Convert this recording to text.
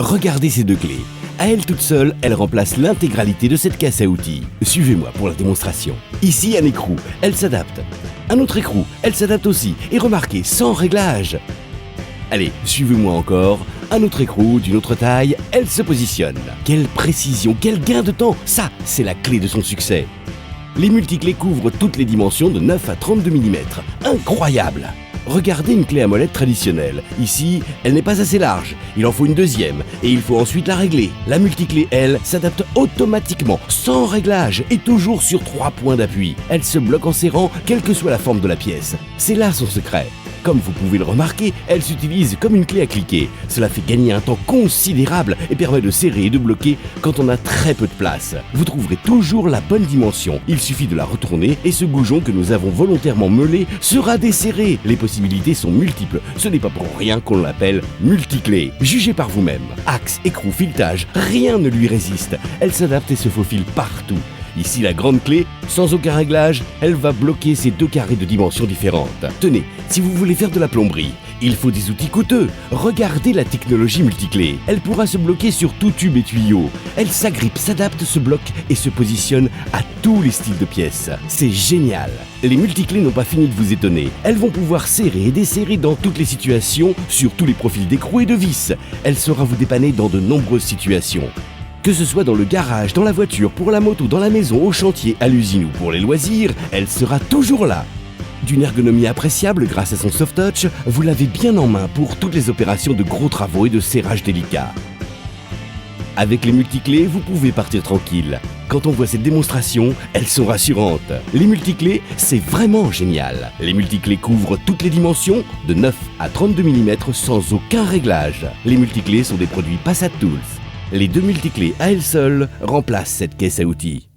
Regardez ces deux clés. À elles toutes seules, elles remplacent l'intégralité de cette caisse à outils. Suivez-moi pour la démonstration. Ici, un écrou, elle s'adapte. Un autre écrou, elle s'adapte aussi. Et remarquez, sans réglage. Allez, suivez-moi encore. Un autre écrou d'une autre taille, elle se positionne. Quelle précision, quel gain de temps. Ça, c'est la clé de son succès. Les multiclés couvrent toutes les dimensions de 9 à 32 mm. Incroyable! Regardez une clé à molette traditionnelle. Ici, elle n'est pas assez large. Il en faut une deuxième et il faut ensuite la régler. La multiclé, elle, s'adapte automatiquement, sans réglage et toujours sur 3 points d'appui. Elle se bloque en serrant, quelle que soit la forme de la pièce. C'est là son secret. Comme vous pouvez le remarquer, elle s'utilise comme une clé à cliquer. Cela fait gagner un temps considérable et permet de serrer et de bloquer quand on a très peu de place. Vous trouverez toujours la bonne dimension. Il suffit de la retourner et ce goujon que nous avons volontairement meulé sera desserré. Les possibilités sont multiples. Ce n'est pas pour rien qu'on l'appelle multiclé. Jugez par vous-même. Axe, écrou, filetage, rien ne lui résiste. Elle s'adapte et se faufile partout. Ici, la grande clé, sans aucun réglage, elle va bloquer ces 2 carrés de dimensions différentes. Tenez, si vous voulez faire de la plomberie, il faut des outils coûteux. Regardez la technologie multiclé. Elle pourra se bloquer sur tout tube et tuyau. Elle s'agrippe, s'adapte, se bloque et se positionne à tous les styles de pièces. C'est génial. Les multiclés n'ont pas fini de vous étonner. Elles vont pouvoir serrer et desserrer dans toutes les situations, sur tous les profils d'écrou et de vis. Elle saura vous dépanner dans de nombreuses situations. Que ce soit dans le garage, dans la voiture, pour la moto, dans la maison, au chantier, à l'usine ou pour les loisirs, elle sera toujours là. D'une ergonomie appréciable grâce à son soft touch, vous l'avez bien en main pour toutes les opérations de gros travaux et de serrage délicats. Avec les multiclés, vous pouvez partir tranquille. Quand on voit cette démonstration, elles sont rassurantes. Les multiclés, c'est vraiment génial. Les multiclés couvrent toutes les dimensions, de 9 à 32 mm sans aucun réglage. Les multiclés sont des produits Passat Tools. Les 2 multiclés à elles seules remplacent cette caisse à outils.